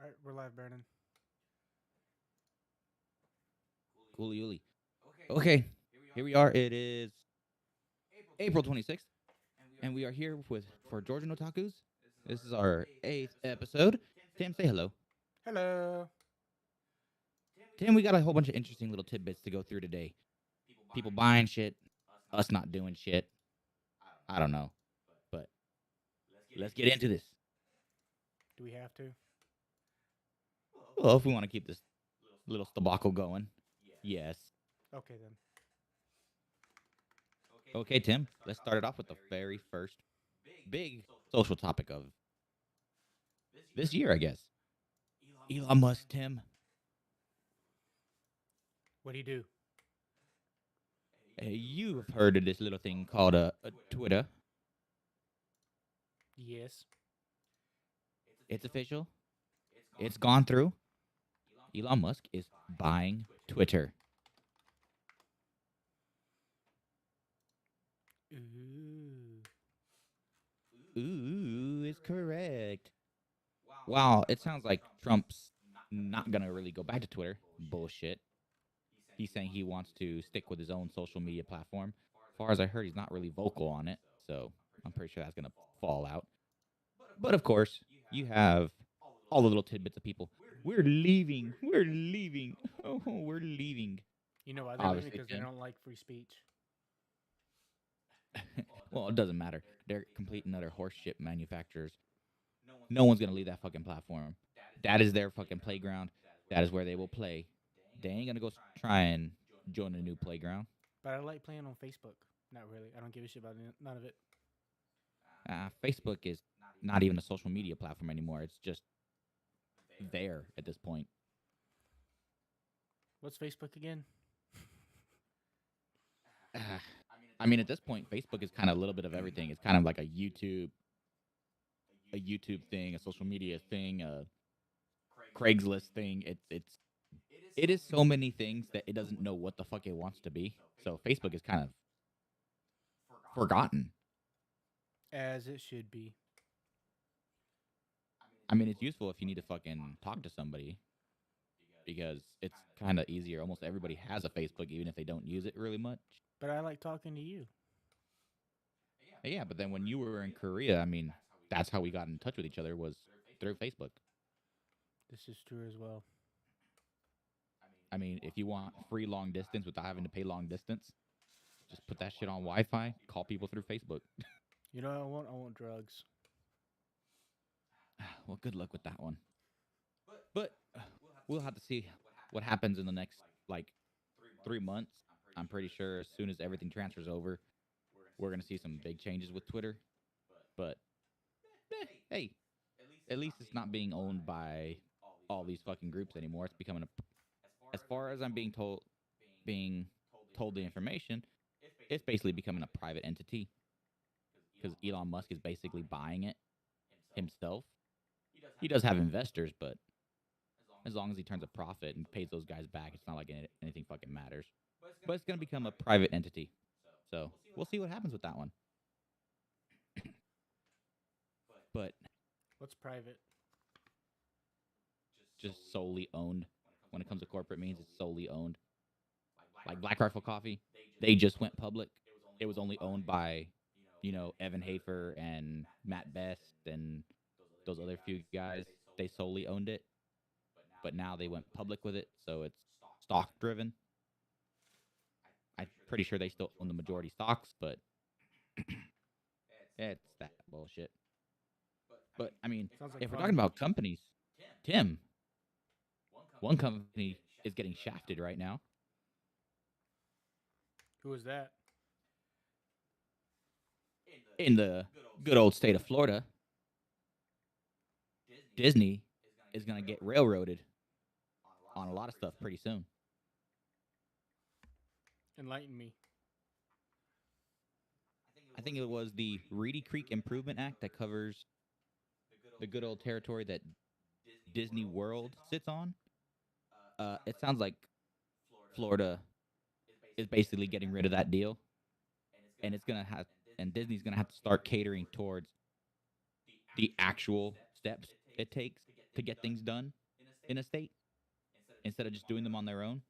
Alright, we're live, Brandon. Coolly. Okay, here we are. It is April 26th, and we are here with for Georgian Otakus. This is our 8th episode. Tim, say hello. Hello. Tim, we got a whole bunch of interesting little tidbits to go through today. People buying shit, us not doing shit. I don't know, but let's get into this. Do we have to? Well, if we want to keep this little tobacco going, yes. Okay, then. Okay, Tim, let's start it off with the very first big social topic of this year, I guess. Elon Musk, Tim. What do you do? You have heard of this little thing called a Twitter. Yes. It's official. It's gone through. Elon Musk is buying Twitter. Ooh. Ooh, is correct. Wow, it sounds like Trump's not gonna really go back to Twitter. Bullshit. He's saying he wants to stick with his own social media platform. As far as I heard, he's not really vocal on it, so I'm pretty sure that's gonna fall out. But of course, you have all the little tidbits of people. We're leaving. We're leaving. Oh, we're leaving. You know why they're leaving? Obviously, Because they Tim. don't like free speech. Well, it doesn't matter. They're complete and utter horseshit manufacturers. No one's gonna leave that fucking platform. That is their fucking playground. That is where they will play. They ain't gonna go try and join a new playground. But I like playing on Facebook. Not really. I don't give a shit about none of it. Facebook is not even a social media platform anymore. It's just there at this point. What's Facebook again? I mean, at this point, Facebook is kind of a little bit of everything. It's kind of like a YouTube thing, a social media thing, a Craigslist thing. It is so many things that it doesn't know what the fuck it wants to be. So Facebook is kind of forgotten. As it should be. I mean, it's useful if you need to fucking talk to somebody because it's kind of easier. Almost everybody has a Facebook, even if they don't use it really much. But I like talking to you. Yeah, but then when you were in Korea, I mean, that's how we got in touch with each other was through Facebook. This is true as well. I mean, if you want free long distance without having to pay long distance, just put that shit on Wi-Fi, call people through Facebook. You know what I want? I want drugs. Well, good luck with that one. But we'll have to see what happens in the next like 3 months. I'm pretty sure as soon as everything transfers over, we're gonna see some big changes with Twitter. But hey, at least it's not being owned by all these fucking groups anymore. It's becoming as far as I'm being told the information, it's basically becoming a private entity because Elon Musk is basically buying it himself. He does have investors, but as long as he turns a profit and pays those guys back, it's not like anything fucking matters. But it's gonna become a private entity, so we'll see what happens with that one. But What's private? just solely owned. When it comes to corporate means, it's solely owned. Like Black Rifle Coffee, they just went public. It was only owned by, Evan Hafer and Matt Best and those other few guys. They solely owned it, but now they went public with it, so it's stock driven. I'm pretty sure they still own the majority stocks, but it's that bullshit. But I mean, Sounds like if we're fun. talking about companies, Tim, one company is getting shafted right now. Who is that? In the good old state of Florida, Disney is going to get railroaded on a lot of stuff pretty soon. Enlighten me. I think it was the Reedy Creek Improvement Act that covers the good old territory that Disney World sits on. It sounds like Florida is basically getting rid of that deal, and Disney's gonna have to start catering towards the actual steps it takes to get things done in a state instead of just doing them on their own.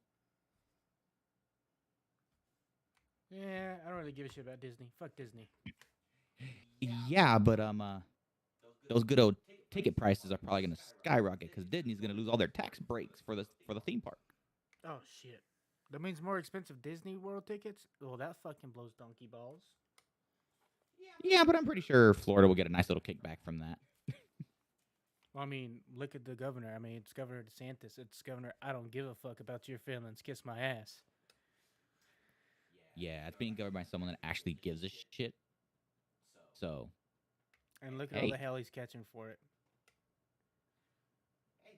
Yeah, I don't really give a shit about Disney. Fuck Disney. Yeah, but those good old ticket prices are probably gonna skyrocket because Disney's gonna lose all their tax breaks for the theme park. Oh shit. That means more expensive Disney World tickets? Well, that fucking blows donkey balls. Yeah, but I'm pretty sure Florida will get a nice little kickback from that. Well, I mean, look at the governor. I mean, it's Governor DeSantis. It's Governor, I don't give a fuck about your feelings. Kiss my ass. Yeah, it's being governed by someone that actually gives a shit. So, And look at all the hell he's catching for it.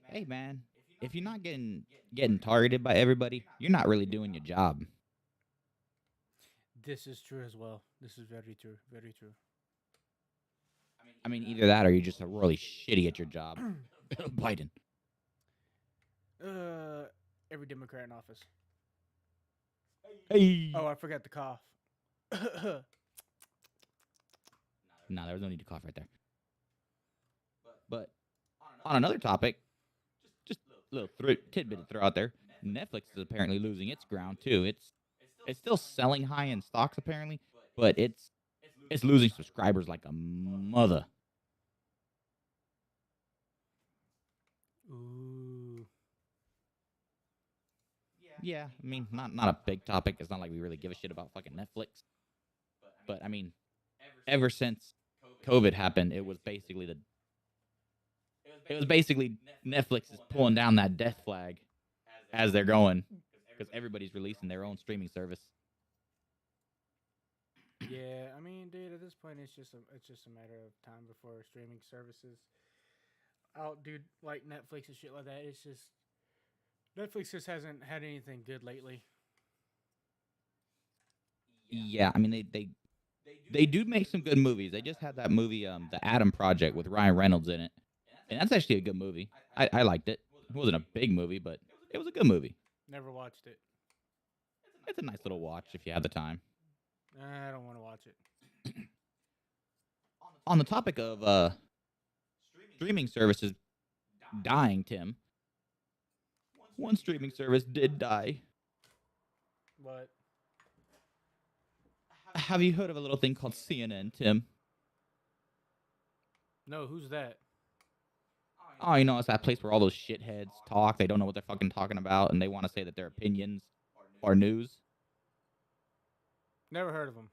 hey man, if you're not getting targeted by everybody, you're not really doing your job. This is true as well. This is very true. Very true. I mean, either that or you're just really shitty at your job. Biden. Every Democrat in office. Hey. Oh, I forgot to cough. Nah, there was no need to cough right there. But on another topic, just a little tidbit to throw out there. Netflix is apparently losing its ground too. It's still selling high end stocks apparently, but it's losing subscribers like a mother. Ooh. Yeah, I mean, not a big topic. It's not like we really give a shit about fucking Netflix. But I mean, ever since COVID happened, it was basically Netflix is pulling down that death flag as they're going because everybody's releasing their own streaming service. Yeah, I mean, dude, at this point, it's just a matter of time before streaming services out, dude, like Netflix and shit like that. It's just Netflix just hasn't had anything good lately. Yeah, I mean they do make some good movies. They just had that movie, The Adam Project with Ryan Reynolds in it, and that's actually a good movie. I liked it. It wasn't a big movie, but it was a good movie. Never watched it. It's a nice little watch if you have the time. I don't want to watch it. On the topic of streaming services dying, Tim, one streaming service did die. What? Have you heard of a little thing called CNN, Tim? No, who's that? Oh, you know, it's that place where all those shitheads talk. They don't know what they're fucking talking about, and they want to say that their opinions are news. Never heard of them.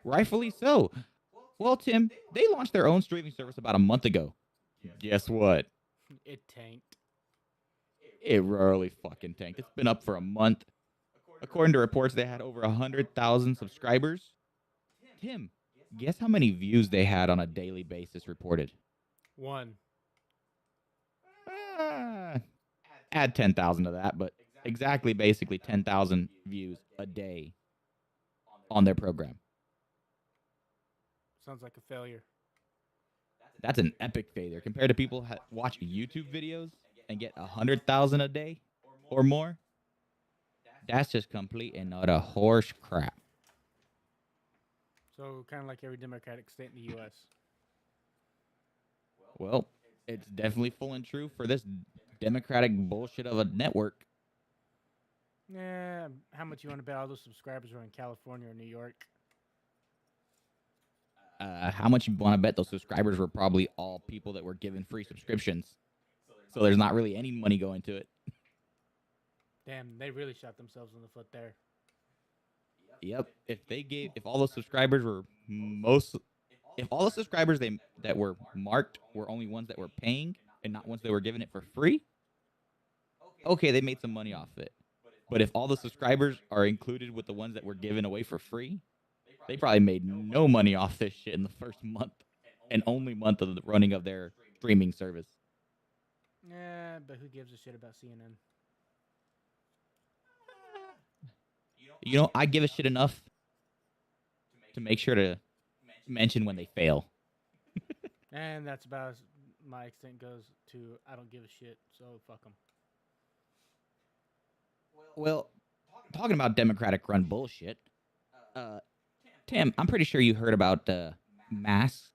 Rightfully so. Well, Tim, they launched their own streaming service about a month ago. Guess what? It tanked. It really fucking tanked. It's been up for a month. According to reports, they had over 100,000 subscribers. Tim, guess how many views they had on a daily basis reported? 1. Add 10,000 to that, but exactly basically 10,000 views a day on their program. Sounds like a failure. That's an epic failure compared to people watch YouTube videos and get 100,000 a day or more. That's just complete and utter horse crap. So kind of like every Democratic state in the U.S. Well, it's definitely full and true for this Democratic bullshit of a network. Yeah, how much you want to bet all those subscribers are in California or New York? How much you want to bet those subscribers were probably all people that were given free subscriptions. So there's not really any money going to it. Damn, they really shot themselves in the foot there. Yep. If all those subscribers were if all the subscribers that were marked were only ones that were paying and not ones that were given it for free, okay, they made some money off it. But if all the subscribers are included with the ones that were given away for free, they probably made no money off this shit in the first month and only month of the running of their streaming service. Yeah, but who gives a shit about CNN? You know, I give a shit enough to make sure to mention when they fail. And that's about as my extent goes to I don't give a shit, so fuck them. Well, talking about Democratic run bullshit, Tim, I'm pretty sure you heard about masks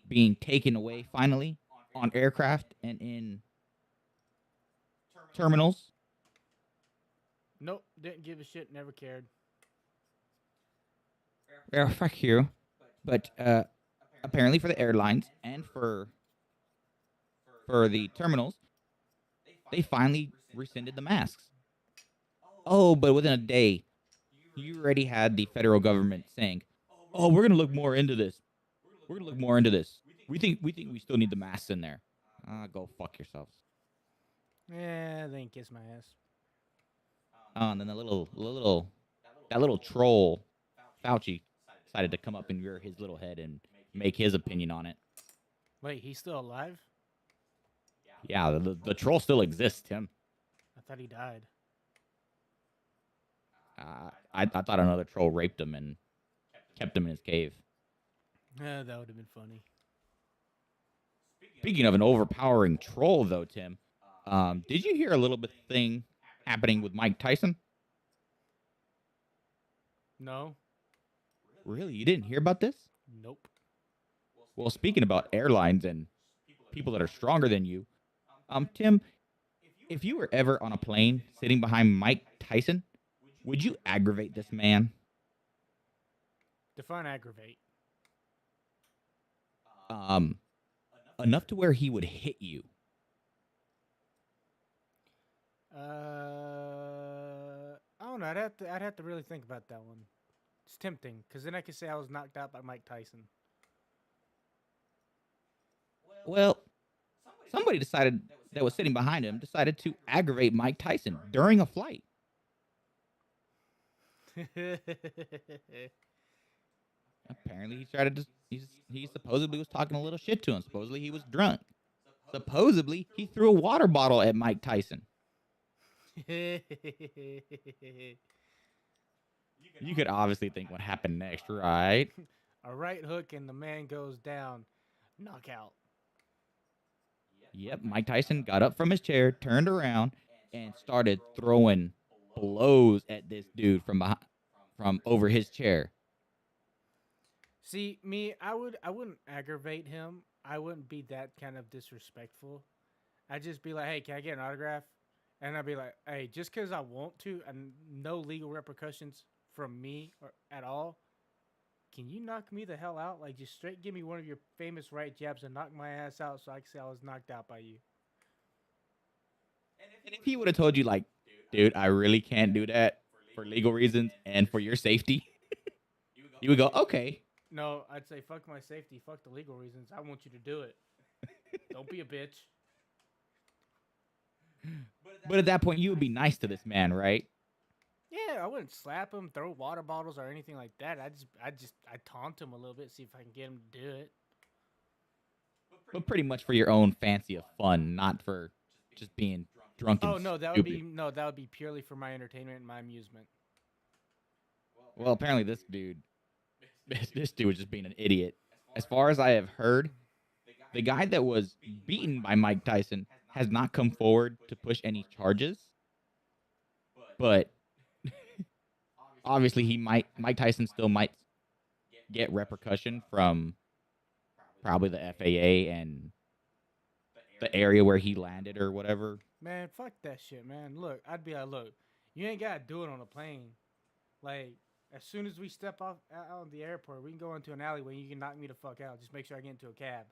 being taken away finally on aircraft and in terminals. Nope, didn't give a shit, never cared. Well, fuck you. But apparently for the airlines and for the terminals, they finally rescinded the masks. Oh, but within a day, you already had the federal government saying, "Oh, we're gonna look more into this. We're gonna look more into this. We think we still need the masks in there." Go fuck yourselves. Yeah, they ain't kiss my ass. And then the little troll, Fauci, decided to come up and rear his little head and make his opinion on it. Wait, he's still alive? Yeah, the troll still exists, Tim. I thought he died. I thought another troll raped him and kept him in his cave. That would have been funny. Speaking of an overpowering troll, though, Tim, did you hear a little bit thing happening with Mike Tyson? No? Really? You didn't hear about this? Nope. Well, speaking about airlines and people that are stronger than you, Tim, if you were ever on a plane sitting behind Mike Tyson, would you aggravate this man? Define aggravate. Enough to where he would hit you. I don't know. I'd have to really think about that one. It's tempting, because then I could say I was knocked out by Mike Tyson. Well, somebody decided that was sitting behind him decided to aggravate Mike Tyson during a flight. Apparently, he supposedly was talking a little shit to him. Supposedly, he was drunk. Supposedly, he threw a water bottle at Mike Tyson. You could obviously think what happened next, right? A right hook and the man goes down. Knockout. Yep, Mike Tyson got up from his chair, turned around, and started throwing blows at this dude from over his chair. See, me, I wouldn't aggravate him. I wouldn't be that kind of disrespectful. I'd just be like, hey, can I get an autograph? And I'd be like, hey, just because I want to and no legal repercussions from me or at all, can you knock me the hell out? Like, just straight give me one of your famous right jabs and knock my ass out so I can say I was knocked out by you. And if he would have told you, like, dude, I really can't do that for legal reasons and for your safety, you would go, okay. No, I'd say, fuck my safety, fuck the legal reasons. I want you to do it. Don't be a bitch. But at that point, you would be nice to this man, right? Yeah, I wouldn't slap him, throw water bottles or anything like that. I'd taunt him a little bit, see if I can get him to do it. But pretty much for your own fancy of fun, not for just being drunk and that stupid. would be purely for my entertainment and my amusement. Well, apparently this dude was just being an idiot. As far as I have heard, the guy that was beaten by Mike Tyson has not come forward to push any charges. But obviously Mike Tyson still might get repercussion from probably the FAA and the area where he landed or whatever. Man, fuck that shit, man. Look, I'd be like, look, you ain't gotta do it on a plane. Like, as soon as we step off out of the airport, we can go into an alleyway and you can knock me the fuck out. Just make sure I get into a cab.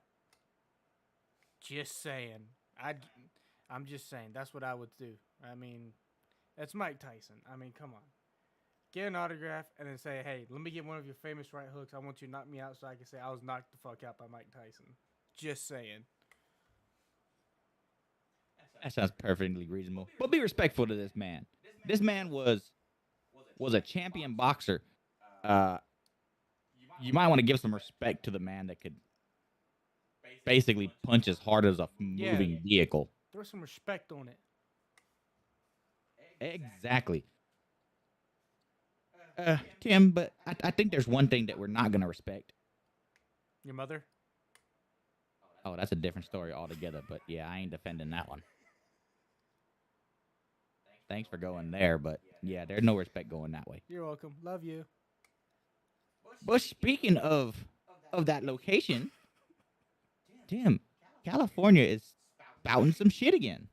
Just saying. I'm just saying. That's what I would do. I mean, that's Mike Tyson. I mean, come on. Get an autograph and then say, hey, let me get one of your famous right hooks. I want you to knock me out so I can say I was knocked the fuck out by Mike Tyson. Just saying. That sounds perfectly reasonable. But be respectful to this man. This man was a champion boxer. You might want to give some respect to the man that could basically punch as hard as a moving vehicle. Throw some respect on it. Exactly. Tim, but I think there's one thing that we're not going to respect. Your mother? Oh, that's a different story altogether. But yeah, I ain't defending that one. Thanks for going there, but yeah, there's no respect going that way. You're welcome. Love you. But speaking of that location, Tim, California is spouting some shit again.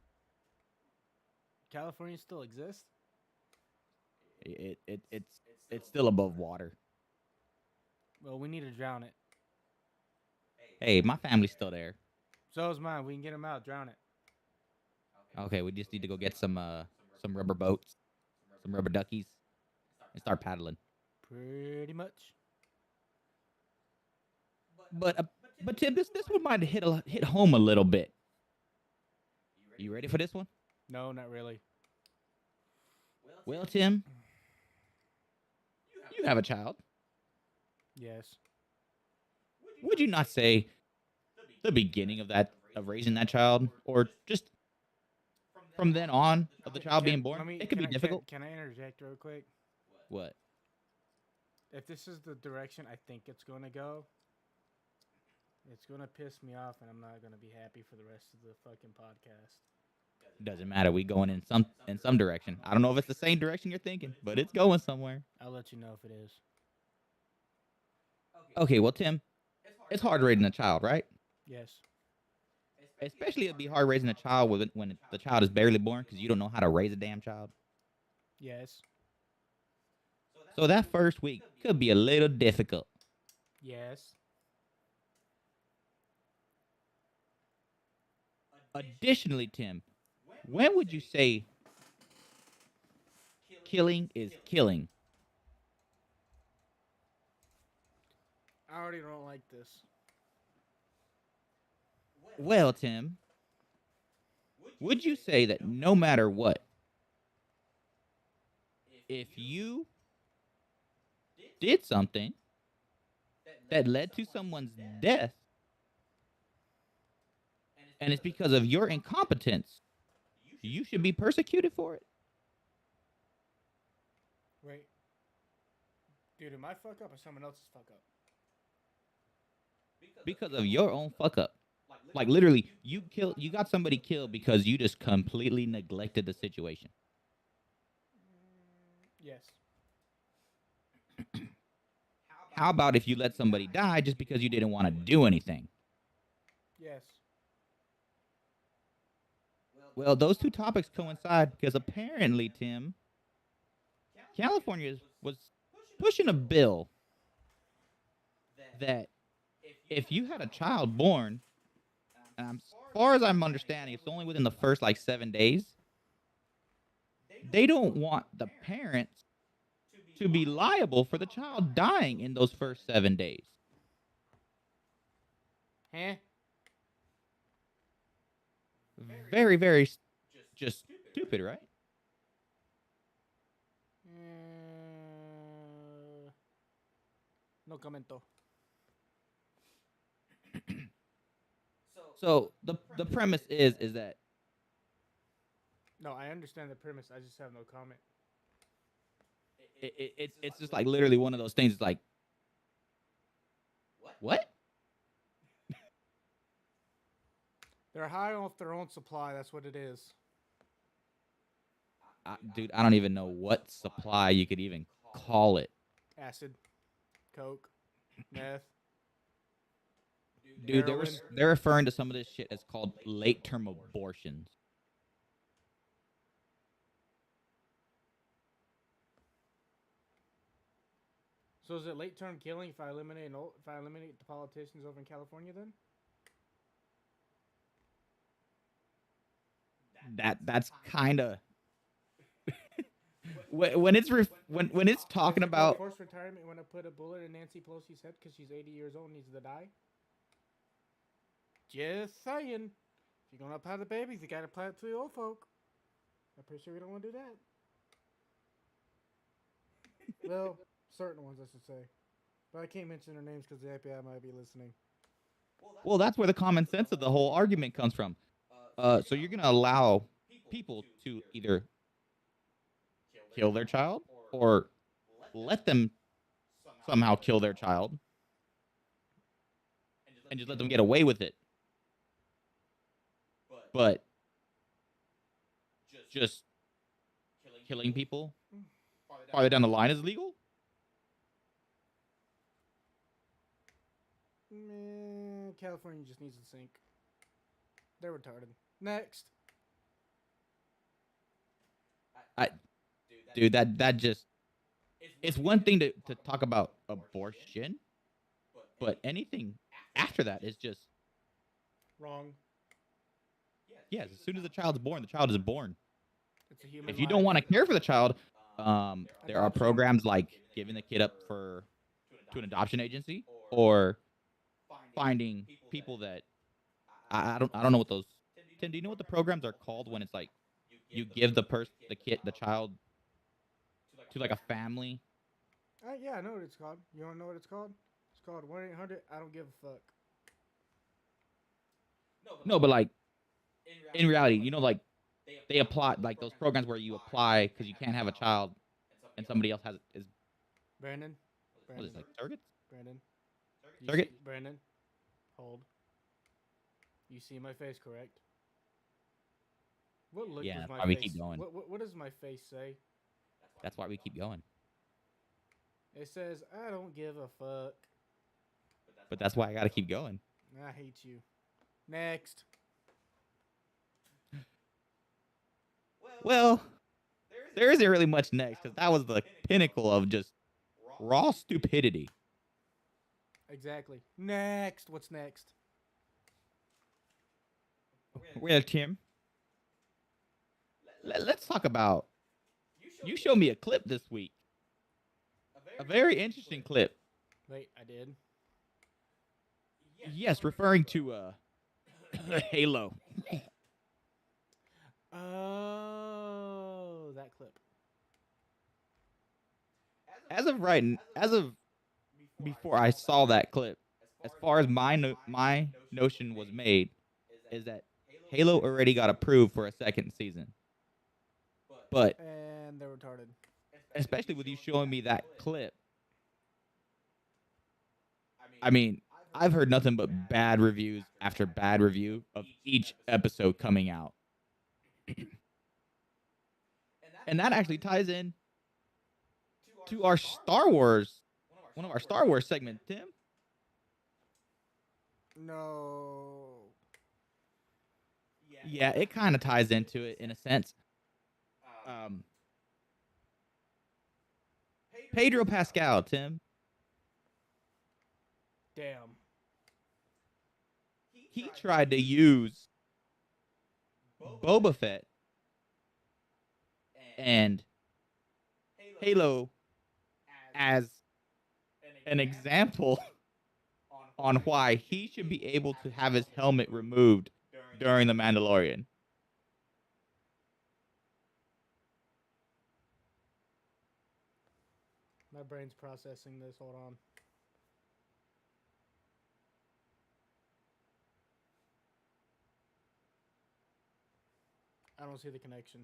California still exists? It's still above water. Well, we need to drown it. Hey, my family's still there. So is mine. We can get them out. Drown it. Okay, we just need to go get some rubber boats, some rubber duckies, and start paddling. Pretty much. But Tim, this one might hit home a little bit. You ready for this one? No, not really. Well, Tim, you have a child. Yes. Would you not say the beginning of raising that child, or just from then on of the child being born, it could be difficult? Can I interject real quick? What? If this is the direction I think it's going to go, it's going to piss me off, and I'm not going to be happy for the rest of the fucking podcast. Doesn't matter. We going in some direction. I don't know if it's the same direction you're thinking, but it's going somewhere. I'll let you know if it is. Okay, well, Tim, it's hard raising a child, right? Yes. Especially it'd be hard raising a child when the child is barely born because you don't know how to raise a damn child. Yes. So that first week could be a little difficult. Yes. Additionally, Tim, when would you say killing is killing? I already don't like this. Well, Tim, would you say that no matter what, if you did something that led to someone's death, and it's because of your incompetence, you should be persecuted for it? Wait. Dude, am I fuck up or someone else's fuck up? Because of your own fuck up. Like literally, you got somebody killed because you just completely neglected the situation. Yes. How about if you let somebody die just because you didn't want to do anything? Yes. Well, those two topics coincide because apparently, Tim, California was pushing a bill that if you had a child born, as far as I'm understanding, it's only within the first 7 days, they don't want the parents to be liable for the child dying in those first 7 days. Huh? Very, very just stupid, right? No commento. So the premise is that No, I understand the premise. I just have no comment. it's just literally one of those things. It's like, what? They're high off their own supply. That's what it is. Dude, I don't even know what supply you could even call it. Acid, coke, meth. Dude, they're referring to some of this shit as called late-term abortions. So is it late-term killing if I eliminate the politicians over in California then? That's kind of when it's talking about forced retirement when I put a bullet in Nancy Pelosi's head because she's 80 years old and needs to die. Just saying, if you're gonna apply the babies, you gotta apply it to the old folk. I'm pretty sure we don't want to do that. Well, certain ones I should say, but I can't mention their names because the FBI might be listening. Well, that's where the common sense of the whole argument comes from. So you're gonna allow people to either kill their child or let them somehow kill their child and just let them get away with it. But just killing people farther down the line is legal? Man, California just needs to sink. They're retarded. Next. I, dude, that just it's one thing to talk about abortion, but anything after that is just Wrong. yes. As soon as the child's born, the child is born. It's a human If you life. don't want to care for the child, there are Adoption. programs like giving the kid up for to an adoption agency or finding people that I don't know what those. Tim, do you know what the programs are called when it's like you give the child to like a family? Yeah, I know what it's called. You want to know what it's called? It's called 1-800. I don't give a fuck. No, but like in reality, like they apply like those programs where you apply because you can't have a child and somebody else has is Brandon. what is it, like surrogates? Brandon. Surrogate? Brandon. Hold. You see my face, correct? What look Yeah, does that's my why we face? keep going. What does my face say? That's why we keep going. It says I don't give a fuck. But that's why I gotta keep going. I hate you. Next. Well, there isn't really much next because that was the pinnacle of just raw stupidity. Exactly. Next. What's next? Well, Tim, let's talk about. You showed me a clip this week. A very interesting clip. Wait, I did. Yes, referring to Halo. Oh, that clip. As of before I saw that clip, as far as my notion was made, is that Halo already got approved for a second season. But And they're retarded. especially with you showing me that clip, I mean, I've heard nothing but bad reviews after bad review of each episode coming out. And that actually ties in to our Star Wars, one of our Star Wars segments, Tim. No. Yeah, it kind of ties into it in a sense. Pedro Pascal, Tim. Damn. He tried to use Boba Fett and Halo as an example on why he should be able to have his helmet removed during The Mandalorian. My brain's processing this. Hold on. I don't see the connection.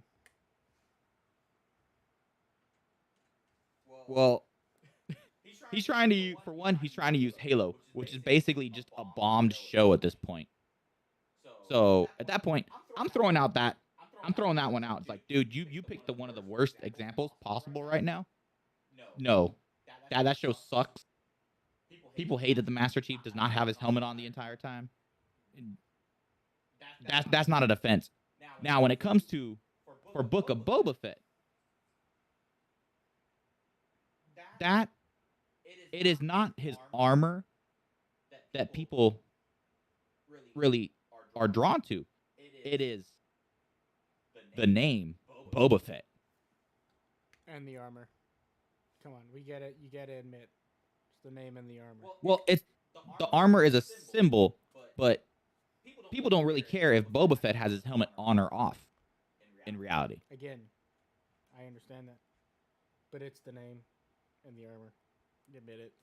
Well, he's trying to, for one, he's trying to use Halo, which is basically just a bombed show at this point. So at that point, I'm throwing that one out. It's like, dude, you picked one of the worst examples possible right now. No, that show sucks. People hate that the Master Chief does not have his helmet on the entire time. That's not a defense. Now, when it comes to for Book of Boba Fett, that it is not his armor that people really are drawn to. It is the name Boba Fett. And the armor. Come on, we get it. You gotta admit, it's the name and the armor. Well, it's the armor is a symbol, but people don't really care if Boba Fett has his helmet on or off. In reality, Again, I understand that, but it's the name and the armor. Admit it.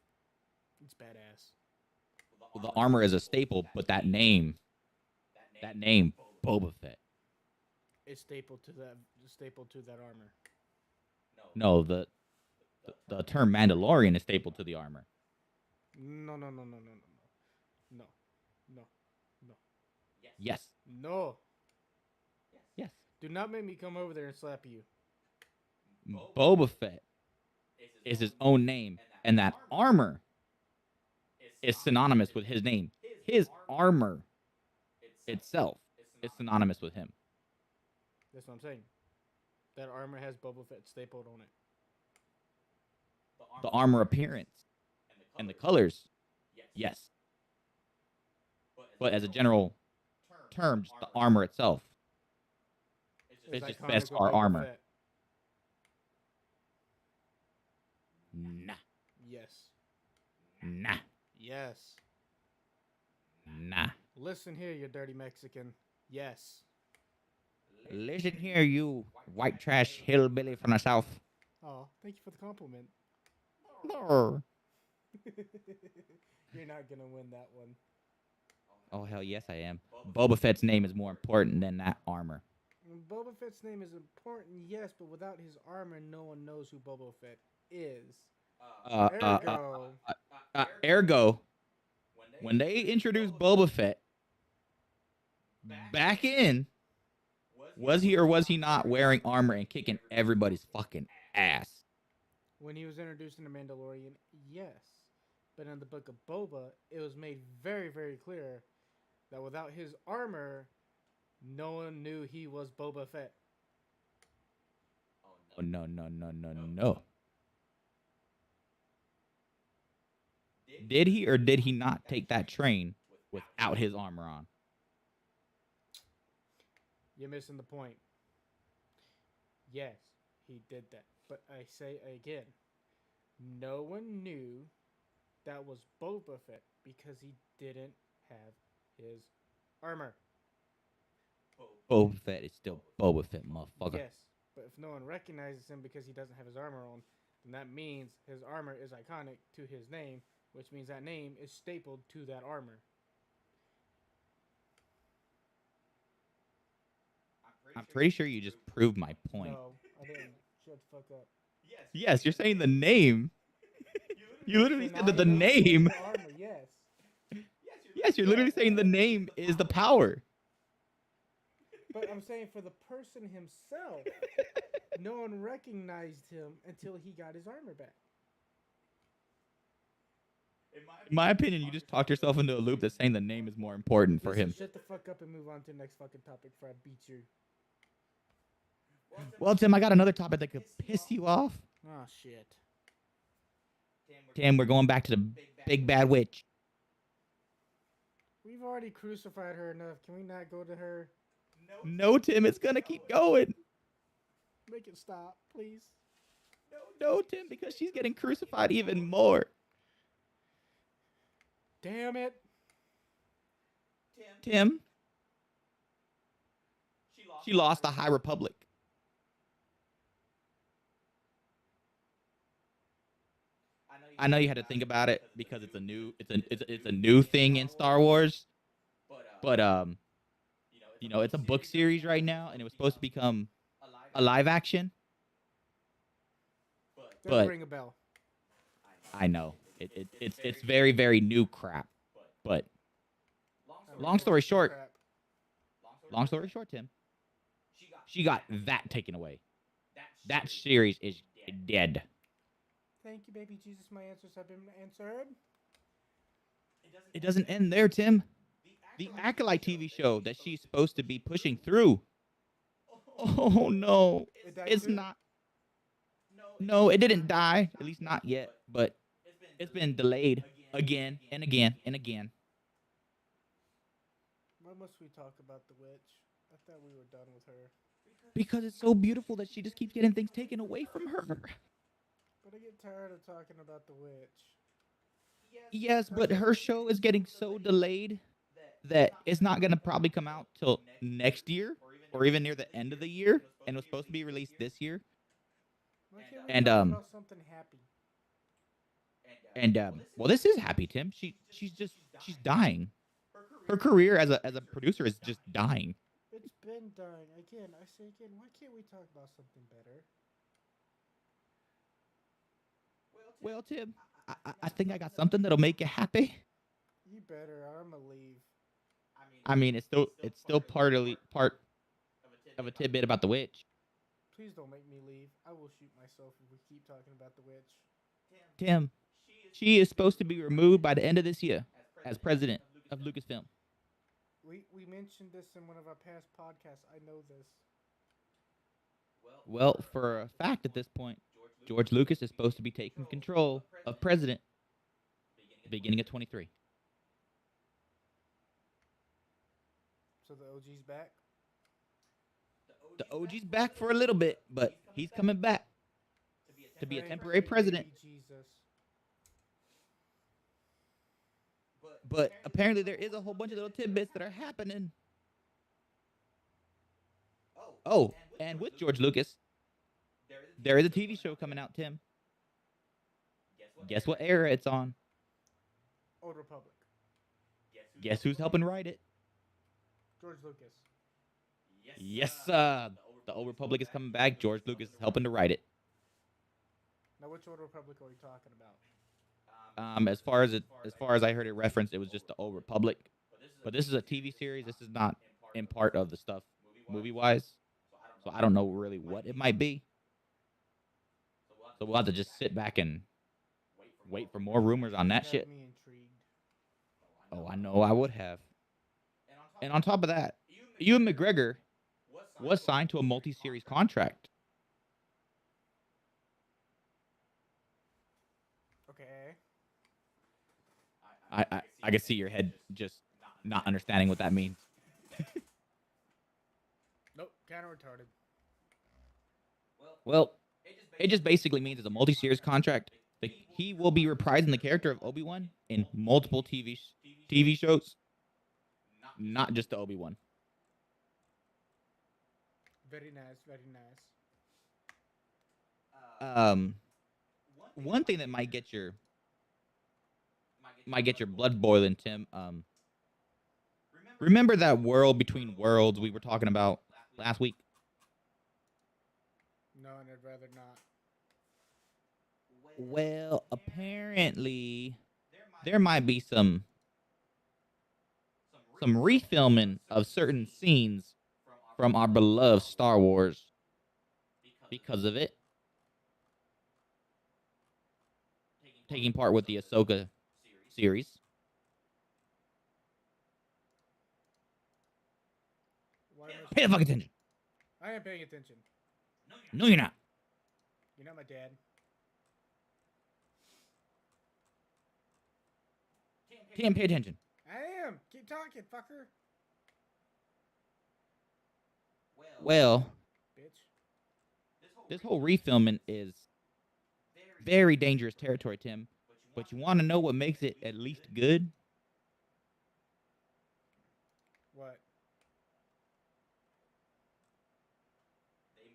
It's badass. well, the armor is a staple, but that name, Boba Fett. It's stapled to that armor. No, the term Mandalorian is stapled to the armor. No. Yes. No. Yes. Do not make me come over there and slap you. Boba Fett is his own name, and that armor is synonymous with his name. His armor itself synonymous with him. That's what I'm saying. That armor has Boba Fett stapled on it. The armor appearance and the colors, yes. But as a general term, just the armor itself. It's just Beskar armor. Fett. Nah. Yes. Nah. Yes. Nah. Listen here, you dirty Mexican. Yes. Listen here, you white trash hillbilly from the south. Oh, thank you for the compliment. No. You're not gonna win that one. Oh, hell yes, I am. Boba Fett's name is more important than that armor. Boba Fett's name is important, yes, but without his armor, no one knows who Boba Fett is. Ergo, when they introduced Boba Fett, back in, was he or was he not wearing armor and kicking everybody's fucking ass? When he was introduced in The Mandalorian, yes. But in the book of Boba, it was made very, very clear that without his armor, no one knew he was Boba Fett. Oh, no. Did he or did he not take that train without his armor on? You're missing the point. Yes, he did that. But I say again, no one knew that was Boba Fett because he didn't have his armor. Boba Fett is still Boba Fett, motherfucker. Yes, but if no one recognizes him because he doesn't have his armor on, then that means his armor is iconic to his name, which means that name is stapled to that armor. I'm pretty sure you just proved my point. No, I didn't. Shut the fuck up. Yes, you're saying the name. You literally said that the name. Armor, yes. Yes, you're literally saying the name is the power. But I'm saying for the person himself, no one recognized him until he got his armor back. In my opinion, you just talked yourself into a loop that's saying the name is more important for him. Shut the fuck up and move on to the next fucking topic before I beat you. Well, Tim, I got another topic that could piss you off. Oh, shit. Tim, we're going back to the big bad witch. We've already crucified her enough. Can we not go to her? No, Tim, it's gonna keep going. Make it stop, please. No, Tim, because she's getting crucified even more. Damn it. Tim. She lost the High Republic. I know you had to think about it because it's a new thing in Star Wars. But it's a book series right now, and it was supposed to become a live action. Doesn't ring a bell. I know it's very, very new crap. But long story short, Tim, she got that taken away. That series is dead. Thank you, baby Jesus. My answers have been answered. It doesn't end there, Tim. The Acolyte TV show that she's supposed to be pushing through. Oh, no. It's not. No, it didn't die. At least not yet. But it's been delayed again and again and again. Why must we talk about the witch? I thought we were done with her. Because it's so beautiful that she just keeps getting things taken away from her. But I get tired of talking about the witch. Yes, but her show is getting so delayed that it's not going to probably come out till next year or even near the end of the year, and it was supposed to be released this year. Why can't we talk about something happy? Well, this is happy, Tim. She's dying. Her career as a producer is just dying. It's been dying. Again, I say again, why can't we talk about something better? Well, Tim, I think I got something that'll make you happy. You better. I'm gonna leave. I mean, it's still part of a tidbit about the witch. Please don't make me leave. I will shoot myself if we keep talking about the witch. Tim, she is supposed to be removed by the end of this year as president of Lucasfilm. We mentioned this in one of our past podcasts. I know this. Well, for a fact at this point, George Lucas is supposed to be taking control of president beginning of 23. So the OG's back. The OG's back for a little bit, but he's coming back to be a temporary president. Jesus. But apparently there is a whole bunch of little tidbits that are happening. Oh, and with George Lucas, there is a TV show coming out, Tim. Guess what era it's on? Old Republic. Guess who's helping write it? George Lucas. Yes, the Old Republic is coming back. George Lucas is helping to write it. Now, which Old Republic are we talking about? As far as I heard it referenced, it was just the Old Republic. But this is a TV series. This is not in part of the stuff movie wise. So I don't know really what it might be. So we'll have to just sit back and wait for more rumors on that shit. Me intrigued. Oh, I know I would have. And on top of that, Ewan McGregor was signed to a multi-series contract. Okay. I can see your head just not understanding what that means. Nope, kind of retarded. Well, it just basically means it's a multi-series contract. He will be reprising the character of Obi-Wan in multiple TV shows, not just the Obi-Wan. Very nice, very nice. One thing that might get your blood boiling, Tim. Remember that world between worlds we were talking about last week? No, and I'd rather not. Well, apparently there might be some refilming of certain scenes from our beloved Star Wars because of it. Taking part with the Ahsoka series. Pay the fucking attention. I am paying attention. No, you're not. You're not my dad. Tim, pay attention. I am. Keep talking, fucker. Well, Bitch. this whole refilming is very dangerous territory, Tim. But you want to know what makes it at least good? What?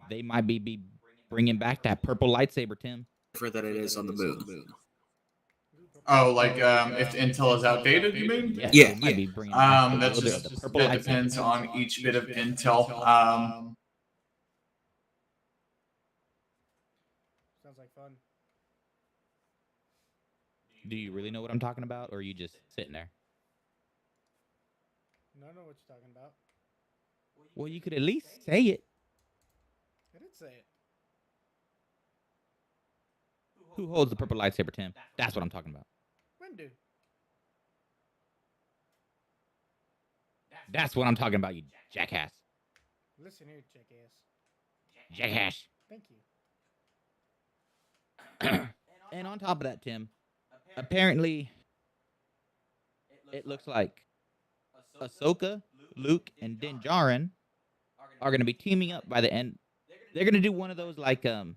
They might be bringing back that purple lightsaber, Tim. That it is on the moon. Oh, like if intel is outdated, you mean? Yeah. They might be bringing back That's the just purple it lightsaber. depends on each bit of intel. Sounds like fun. Do you really know what I'm talking about, or are you just sitting there? No, I know what you're talking about. Well, you could at least say it. I did say it. Who holds the purple lightsaber, Tim? That's what I'm talking about. Windu. That's what I'm talking about, you jackass. Listen here, jackass. Jackass. Thank you. And on top of that, Tim, apparently it looks like Ahsoka, Luke, and Din Djarin are going to be teaming up by the end. They're going to do one of those like Did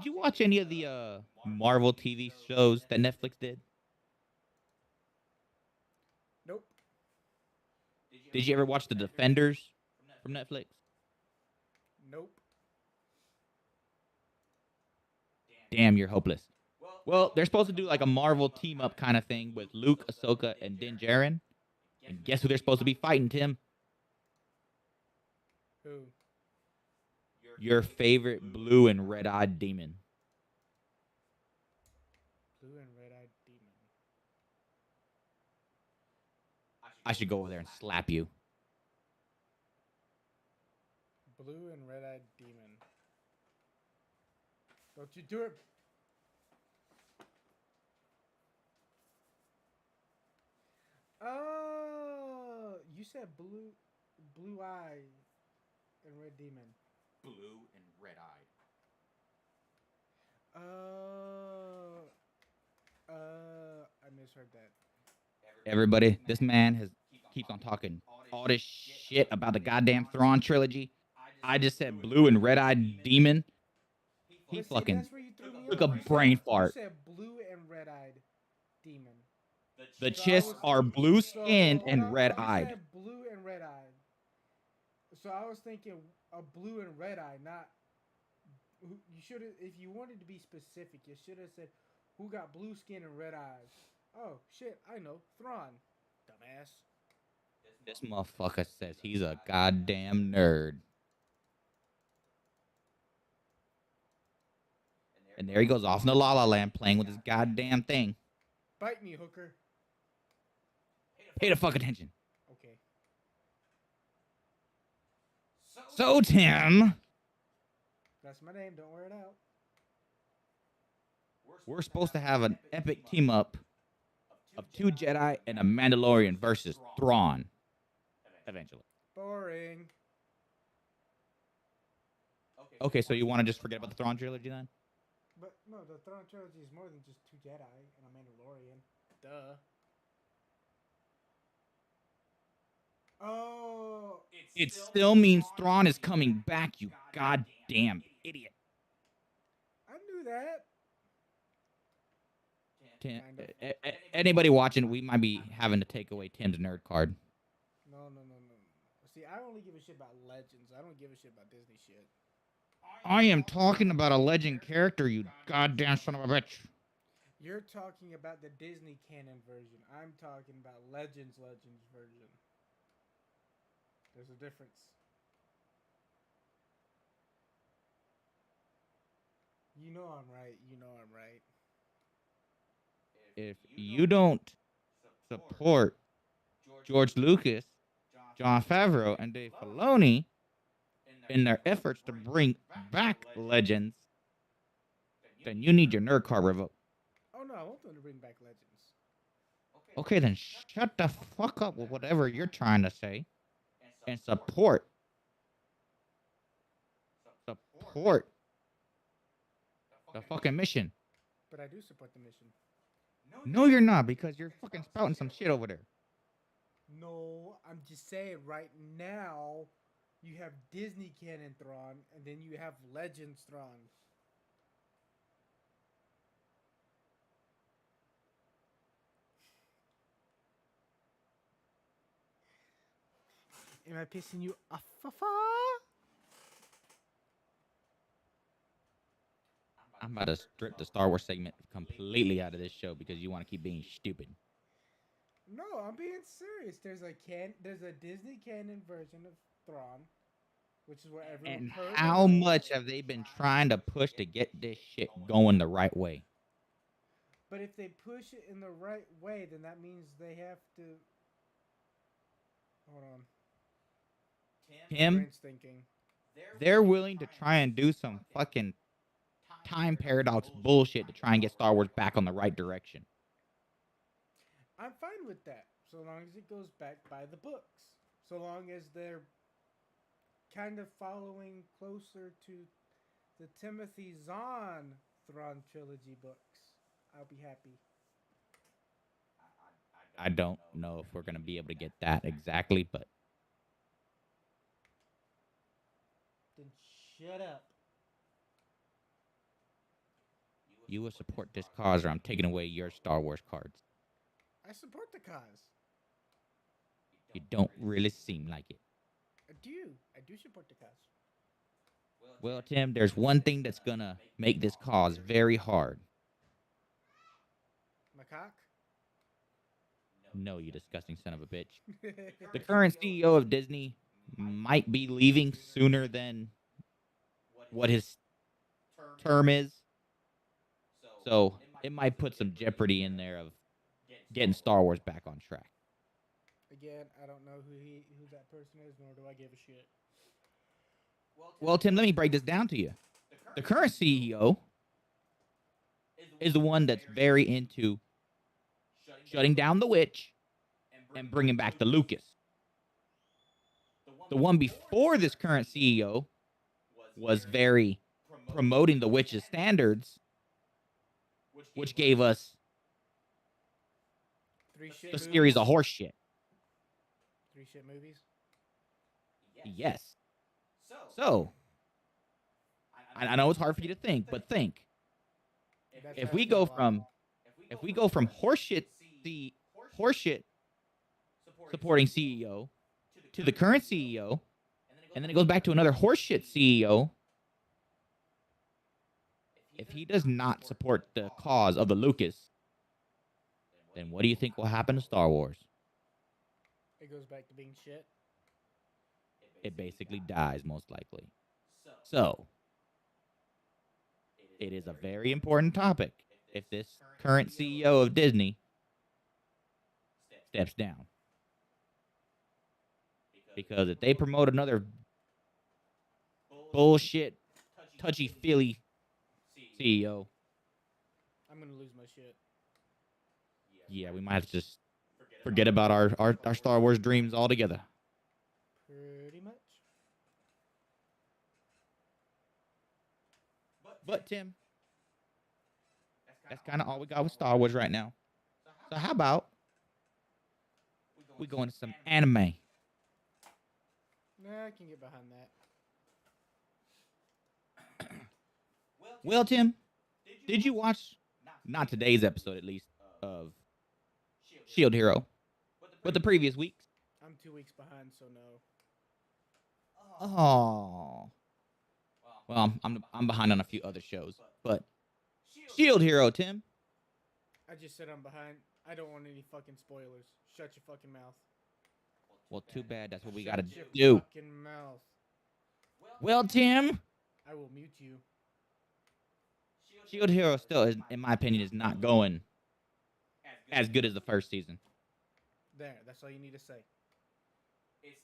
you watch any of the Marvel TV shows that Netflix did? Nope. Did you ever watch The Defenders from Netflix? Nope. Damn, you're hopeless. Well, they're supposed to do like a Marvel team up kind of thing with Luke, Ahsoka, and Din Djarin. And guess who they're supposed to be fighting, Tim? Who? Your favorite blue and red-eyed demon. Blue and red-eyed demon. I should go over there and slap you. Blue and red-eyed demon. Don't you do it. You said blue eye, and red demon. Blue and red-eyed. I misheard that. Everybody, this man keeps on talking all this shit about the goddamn Thrawn trilogy. I just said blue and red-eyed demon. He But see, fucking that's where you threw me took off. a You brain said, fart. You said blue and red-eyed demon. The So chiss are blue-skinned hold and on. You red-eyed. said blue and red-eyed. So I was thinking a blue and red-eye, not. You should have. If you wanted to be specific, you should have said who got blue skin and red eyes. Oh shit! I know Thrawn, dumbass. This motherfucker says he's a goddamn nerd. And there he goes off in the La La Land playing with his goddamn thing. Bite me, hooker. Pay the fuck attention. Okay. So, Tim, That's my name. Don't wear it out. we're supposed to have an epic team up of 2 Jedi and a Mandalorian versus Thrawn. Eventually. Boring. Okay, so you want to just forget about the Thrawn trilogy then? But no, the Thrawn trilogy is more than just 2 Jedi and a Mandalorian. Duh. Oh. It still means Thrawn is coming back, you goddamn idiot. I knew that. Tim, anybody watching, we might be having to take away Tim's nerd card. No. See, I only give a shit about Legends. I don't give a shit about Disney shit. I am talking about a legend character, you goddamn son of a bitch. You're talking about the Disney canon version. I'm talking about Legends version. There's a difference. You know I'm right. If you don't support George Lucas, Jon Favreau, and Dave Filoni in their efforts to bring back Legends, then you need your nerd card revoked. Oh no, I want them to bring back Legends. Okay, then shut the fuck up with whatever you're trying to say and support the fucking mission. But I do support the mission. No, you're not, because you're fucking spouting some shit over there. No, I'm just saying right now you have Disney canon Thrawn and then you have Legends Thrawn. Am I pissing you off? I'm about to strip the Star Wars segment completely out of this show because you want to keep being stupid. No, I'm being serious. There's a Disney canon version of Thrawn, which is where everyone. And heard how of. much have they been trying to push to get this shit going the right way? But if they push it in the right way, then that means they have to. Hold on. Tim, Brain's thinking. they're willing to try and do some fucking time paradox bullshit to try and get Star Wars back on the right direction. I'm fine with that, so long as it goes back by the books. So long as they're kind of following closer to the Timothy Zahn Thrawn trilogy books, I'll be happy. I don't know if we're going to be able to get that exactly, but Then shut up. you will support this cause or I'm taking away your Star Wars cards. I support the cause. You don't really seem like it. I do support the cause. Well, Tim, there's one thing that's going to make this cause very hard. My cock? No, you disgusting son of a bitch. The current CEO of Disney might be leaving sooner than what his term is. So it might put some jeopardy in there of getting Star Wars back on track. Again, I don't know who that person is, nor do I give a shit. Well, Tim, let me break this down to you. The current CEO is the one that's very into shutting down the witch and bringing back the Lucas. The one before this current CEO was very promoting the witch's standards, which gave us the series of horse shit. 3 shit movies. Yes. So, I know it's hard for you to think, but think. If we go from horseshit supporting CEO to the current CEO, and then it goes back to another horseshit CEO, if he does not support the cause of the Lucas, then what do you think will happen to Star Wars? It goes back to being shit. It basically dies, most likely. So, it is a very important topic if this current CEO of Disney steps down. Because if they promote another bullshit, touchy-feely CEO, I'm gonna lose my shit. yeah, we might have to just forget about our Star Wars dreams altogether. Pretty much. But, Tim, that's kind of all we got with Star Wars right now. So how about we go into some anime? Nah, I can get behind that. Well, Tim, did you watch, not today's episode at least, of Shield Hero, but the previous weeks? I'm 2 weeks behind, so no. Oh. Well, I'm behind on a few other shows, but Shield Hero, Tim. I just said I'm behind. I don't want any fucking spoilers. Shut your fucking mouth. Well, too bad. That's what we gotta Shut your do. fucking mouth. Well, Tim, I will mute you. Shield Hero still, is, in my opinion, is not going as good as the first season. There, that's all you need to say.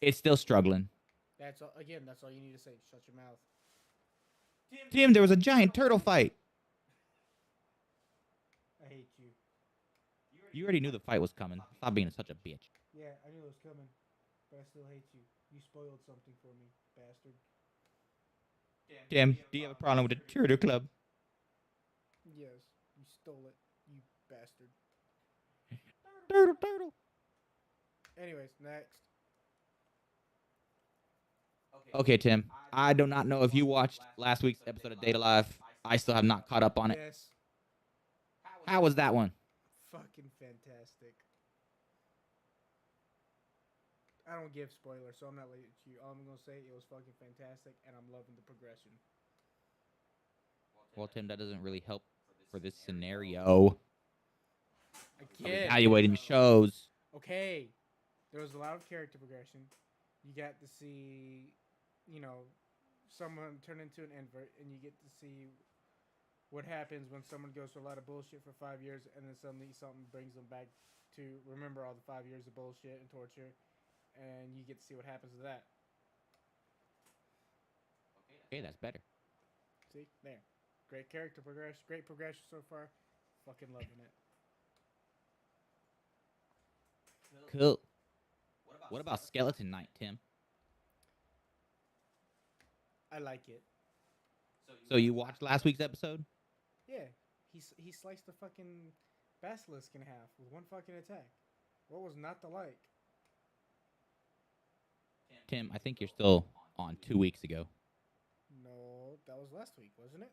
It's still struggling. That's all, again, that's all you need to say. Shut your mouth. Tim, there was a giant turtle fight. I hate you. You already knew the fight was coming. Stop being such a bitch. Yeah, I knew it was coming, but I still hate you. You spoiled something for me, bastard. Tim, do you have a problem with the Turtle Club? Yes, you stole it, you bastard. Turtle. Anyways, next. Okay, Tim. I do not know if you watched last week's episode of Data Live. I still have not caught up on it. Yes. How was that one? Fucking fantastic. I don't give spoilers, so I'm not letting you. All I'm gonna say, it was fucking fantastic, and I'm loving the progression. Well, Tim, that doesn't really help for this scenario. Again. Evaluating shows. Okay, there was a lot of character progression. You got to see, you know, someone turn into an invert, and you get to see what happens when someone goes through a lot of bullshit for 5 years, and then suddenly something brings them back to remember all the 5 years of bullshit and torture, and you get to see what happens to that. Okay, that's better. See, there, great character progression, great progression so far. Fucking loving it. Cool. What about Skeleton Knight, Tim? I like it. So you watched last week's episode? Yeah, he sliced the fucking basilisk in half with one fucking attack. What was not to like? Tim, I think you're still on 2 weeks ago. No, that was last week, wasn't it?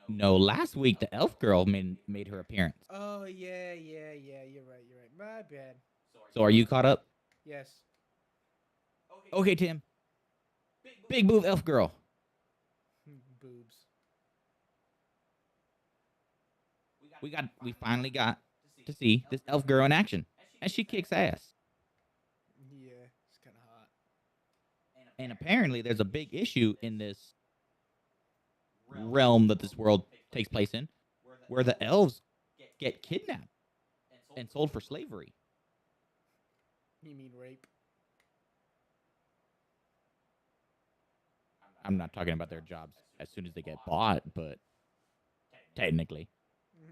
No, last week the elf girl made her appearance. Oh, yeah. You're right. My bad. So are you caught up? Yes. Okay, Tim. Big boob elf girl. Boobs. We finally got to see this elf girl in action, and she kicks ass. Yeah, it's kind of hot. And apparently there's a big issue in this realm that this world takes place in, where the elves get kidnapped and sold for slavery. You mean rape? I'm not talking about their jobs as soon as they get bought, but technically.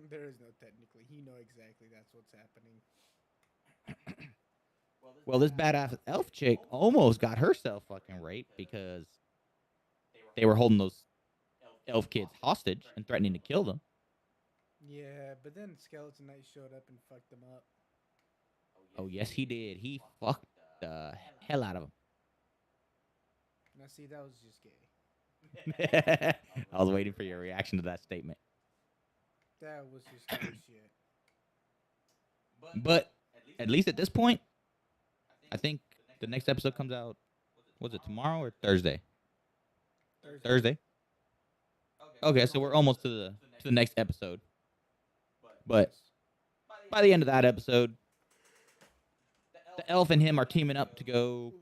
There is no technically. You know exactly that's what's happening. Well, this badass elf chick almost got herself fucking raped because they were holding those elf kids hostage and threatening to kill them. Yeah, but then Skeleton Knight showed up and fucked them up. Oh, yes, he did. He fucked the hell out of them. Now, see, that was just gay. I was waiting for your reaction to that statement. That was just gay shit. But at least at this point, I think the next episode comes out, was it tomorrow or Thursday? Thursday. Okay, so we're almost to the next episode. But by the end of that episode, the elf and him are teaming up to go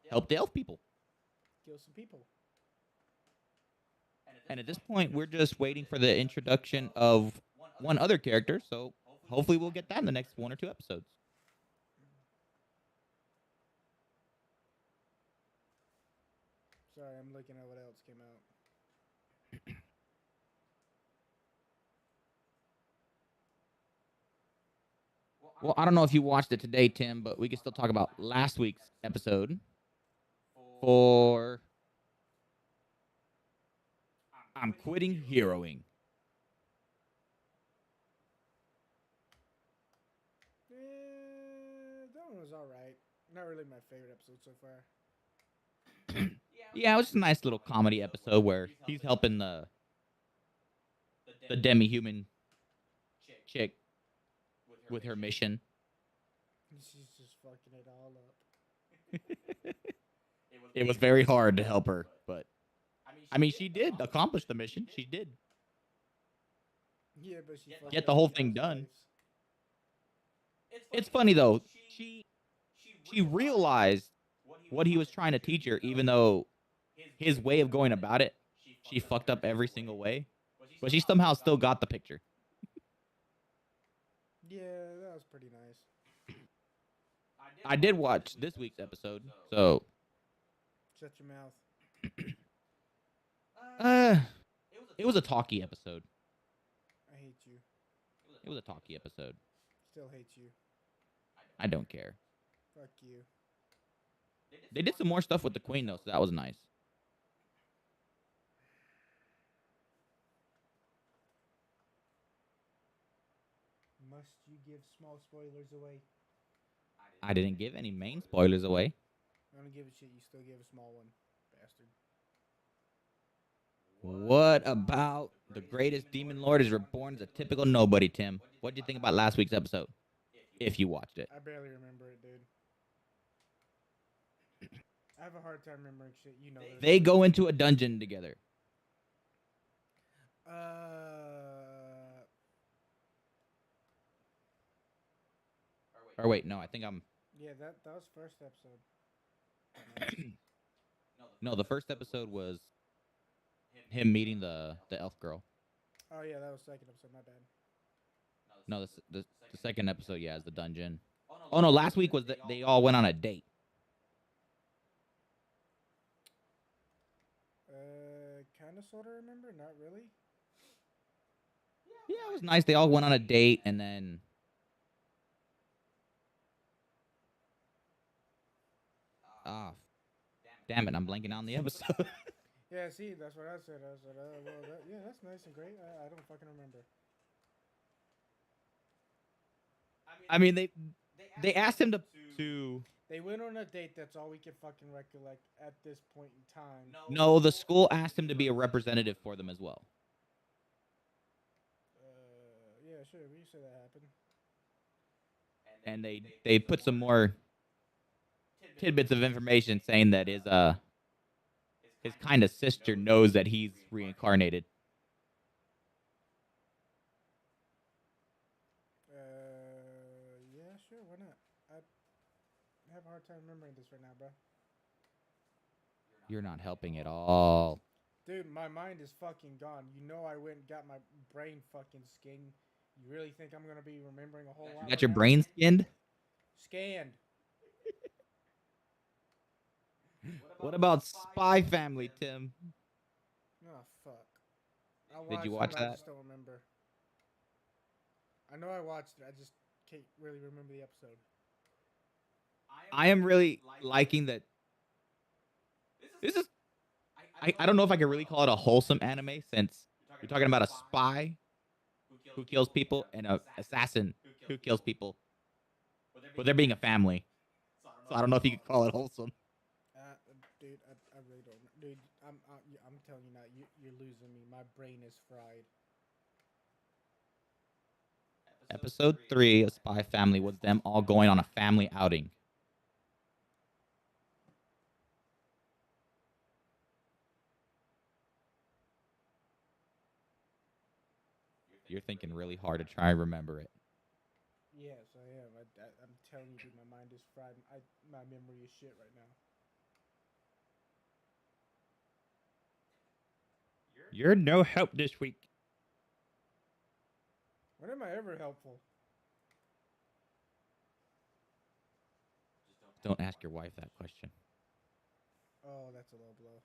help the elf people. Kill some people. And at this point, we're just waiting for the introduction of one other character. So hopefully we'll get that in the next 1 or 2 episodes. Sorry, I'm looking at what else came out. Well, I don't know if you watched it today, Tim, but we can still talk about last week's episode for I'm quitting heroing. That one was alright. Not really my favorite episode so far. Yeah, it was just a nice little comedy episode where he's helping the demi-human chick with her mission. She's just fucking it all up. It was very hard to help her, but I mean, she did accomplish the mission. She did Yeah, but she get the whole thing done. It's funny though. She realized what he was trying to teach her, even though his way of going about it, she fucked up every single way, but she somehow still got the picture. Yeah, that was pretty nice. I did watch this week's episode, so Shut your mouth. it was a talky episode. I hate you. It was a talky episode. Still hate you. I don't care. Fuck you. They did some more stuff with the queen though, so that was nice. Must you give small spoilers away? I didn't give any main spoilers away. I don't give a shit. You still gave a small one, bastard. What about the greatest demon lord is reborn as a typical nobody, Tim? What did you think about last week's episode? If you watched it. I barely remember it, dude. I have a hard time remembering shit. You know. They go into a dungeon together. Or wait, no, I think I'm. Yeah, that was first episode. No, the first episode was him meeting the elf girl. Oh yeah, that was second episode. My bad. No, the second episode, yeah, is the dungeon. Oh no, last week was they all went on a date. Kind of, sort of remember. Not really. Yeah, it was nice. They all went on a date, and then. Ah, damn it! I'm blanking on the episode. Yeah, see, that's what I said. I said, well, yeah, that's nice and great. I don't fucking remember. I mean, they asked him to. They went on a date. That's all we can fucking recollect at this point in time. No, the school asked him to be a representative for them as well. Yeah, sure. We said that happened. And they put some more tidbits of information saying that his kind of sister knows that he's reincarnated. Yeah, sure. Why not? I have a hard time remembering this right now, bro. You're not helping at all. Dude, my mind is fucking gone. You know I went and got my brain fucking skinned. You really think I'm gonna be remembering a whole lot? You got your brain skinned? Scanned. What about Spy Family, Tim? Oh fuck. Did you watch that? I just don't remember. I know I watched it. I just can't really remember the episode. I am really liking that. This is I don't know if I can really call it a wholesome anime since you're talking about a spy who kills people and a assassin who kills people, but they're being a family. So I don't know if you could call it wholesome. Dude, I really don't know. Dude, I'm telling you now, you're losing me. My brain is fried. Episode 3 of Spy Family was them all going on a family outing. You're thinking really hard to try and remember it. Yes, I am. I'm telling you, dude, my mind is fried. My memory is shit right now. You're no help this week. When am I ever helpful? Don't ask your wife that question. Oh, that's a low blow.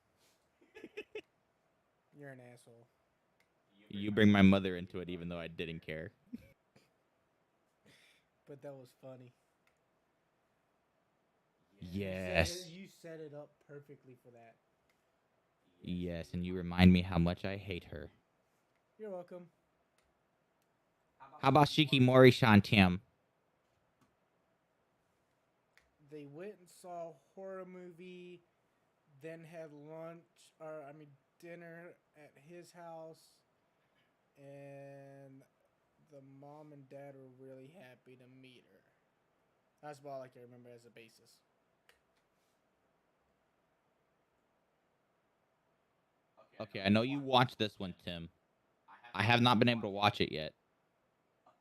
You're an asshole. You bring my mother into it even though I didn't care. But that was funny. Yes. You set it up perfectly for that. Yes, and you remind me how much I hate her. You're welcome. How about Shikimori Shantim? They went and saw a horror movie, then had dinner at his house, and the mom and dad were really happy to meet her. That's all I can remember as a basis. Okay, I know you watched this one, Tim. I have not been able to watch it yet.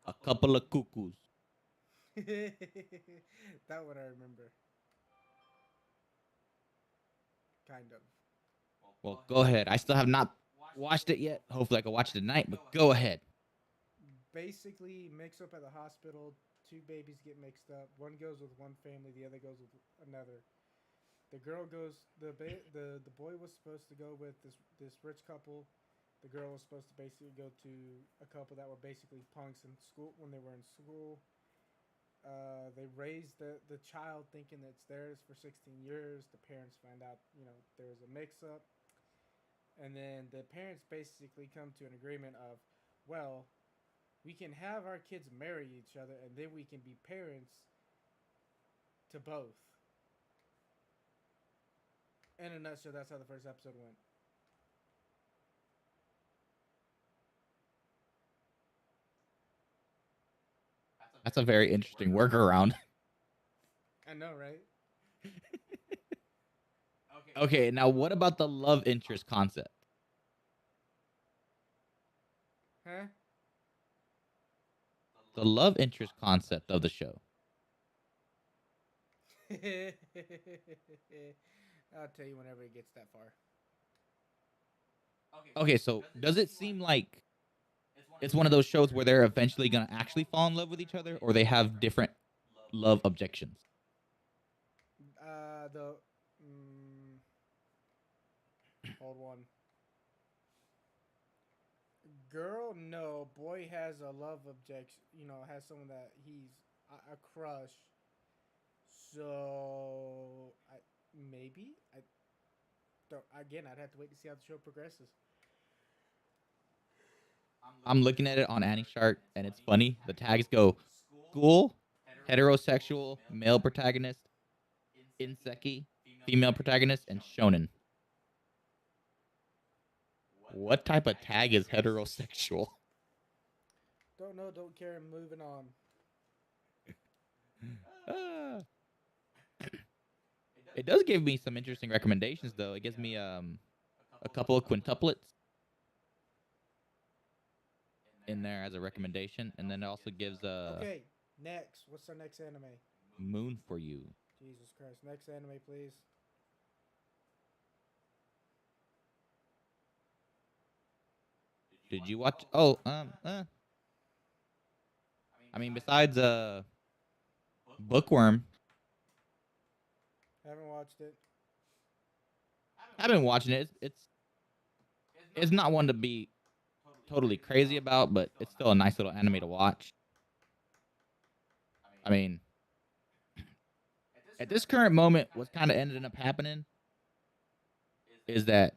A couple of cuckoos. That one I remember. Kind of. Well, go ahead. I still have not watched it yet. Hopefully I can watch it tonight, but go ahead. Basically, mix up at the hospital. Two babies get mixed up. One goes with one family, the other goes with another. The girl goes. The boy was supposed to go with this rich couple. The girl was supposed to basically go to a couple that were basically punks in school when they were in school. They raised the child thinking that it's theirs for 16 years. The parents find out, there was a mix-up. And then the parents basically come to an agreement of, well, we can have our kids marry each other and then we can be parents to both. In a nutshell, that's how the first episode went. That's a very interesting workaround. I know, right? Okay, now what about the love interest concept? Huh? The love interest concept of the show. I'll tell you whenever it gets that far. Okay, so does it seem like it's one of those shows where they're eventually going to actually fall in love with each other, or they have different love objections? Hold one. Girl, no. Boy has a love objection. Has someone that he's a crush. So, maybe I don't. Again, I'd have to wait to see how the show progresses. I'm looking at it on AniShark, and it's funny. The tags go school, heterosexual, male protagonist, isekai, female protagonist, and shonen. What type of tag is heterosexual? Don't know, don't care. Moving on. It does give me some interesting recommendations, though. It gives me a couple of quintuplets in there as a recommendation, and then it also gives Okay, next. What's our next anime? Moon for You. Jesus Christ. Next anime, please. Did you watch? Oh, I mean, besides Bookworm, Haven't watched it. I've been watching it. It's not one to be totally crazy about, but it's still a nice little anime to watch. I mean, At this current moment, what's kind of ended up happening is that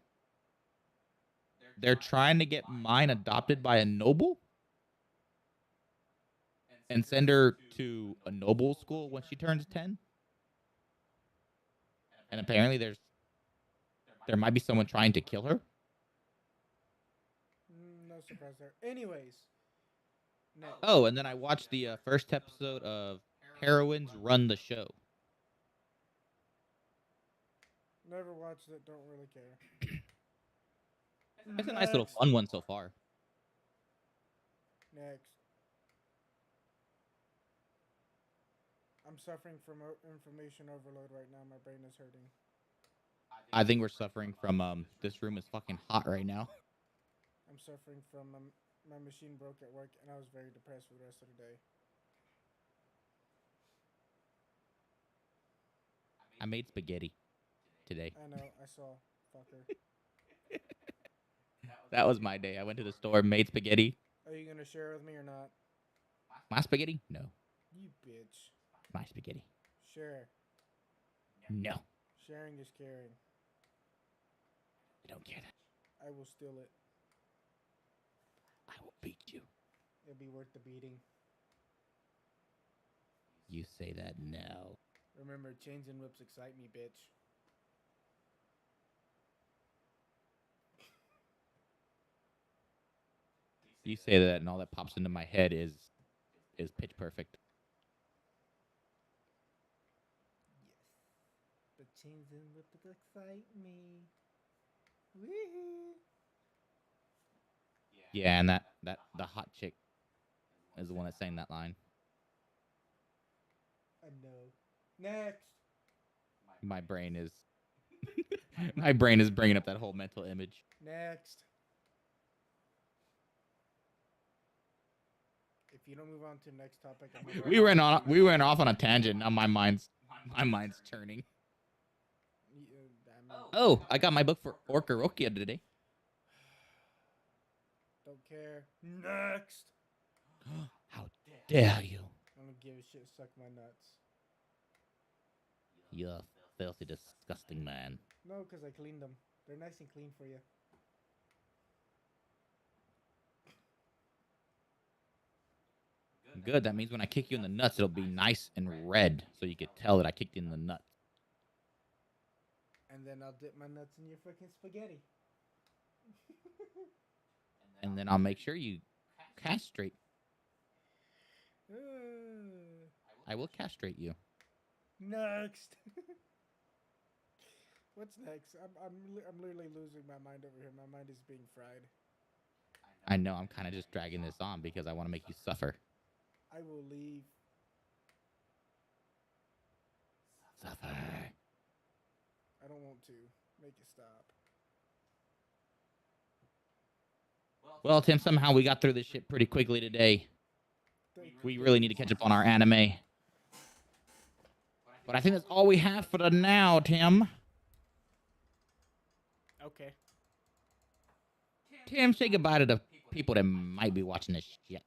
they're trying to get mine adopted by a noble and send her to a noble school when she turns 10. And apparently there might be someone trying to kill her. No surprise there. Anyways. Next. Oh, and then I watched the first episode of Heroines Run the Show. Never watched it. Don't really care. It's a nice little fun one so far. Next. I'm suffering from information overload right now. My brain is hurting. I think we're suffering from this room is fucking hot right now. I'm suffering from my machine broke at work, and I was very depressed for the rest of the day. I made spaghetti today. I know. I saw. Fucker. That was my day. I went to the store, made spaghetti. Are you gonna share with me or not? My spaghetti? No. You bitch. My spaghetti. Share. No. Sharing is caring. I don't care that. I will steal it. I will beat you. It'll be worth the beating. You say that now. Remember, chains and whips excite me, bitch. You say that, and all that pops into my head is Pitch Perfect. Yes. The chains and whips excite me. Wee-hoo. Yeah, and that the hot chick is the one that's saying that line. I know. Next. My brain is my brain is bringing up that whole mental image. Next. If you don't move on to the next topic, We went off on a tangent. Now my mind's turning. Oh, I got my book for Orkarokia today. Don't care. Next. How dare you? I'm gonna give a shit. Suck my nuts. You filthy, disgusting man. No, because I cleaned them. They're nice and clean for you. Good. That means when I kick you in the nuts, it'll be nice and red, so you could tell that I kicked you in the nuts. And then I'll dip my nuts in your fucking spaghetti. And then I'll make sure you castrate. I will castrate you. Next. What's next? I'm literally losing my mind over here. My mind is being fried. I know. I'm kind of just dragging this on because I want to make you suffer. I will leave. Suffer. I don't want to. Make it stop. Well, Tim, somehow we got through this shit pretty quickly today. We really need to catch up on our anime. But I think that's all we have for the now, Tim. Okay. Tim, say goodbye to the people that might be watching this shit.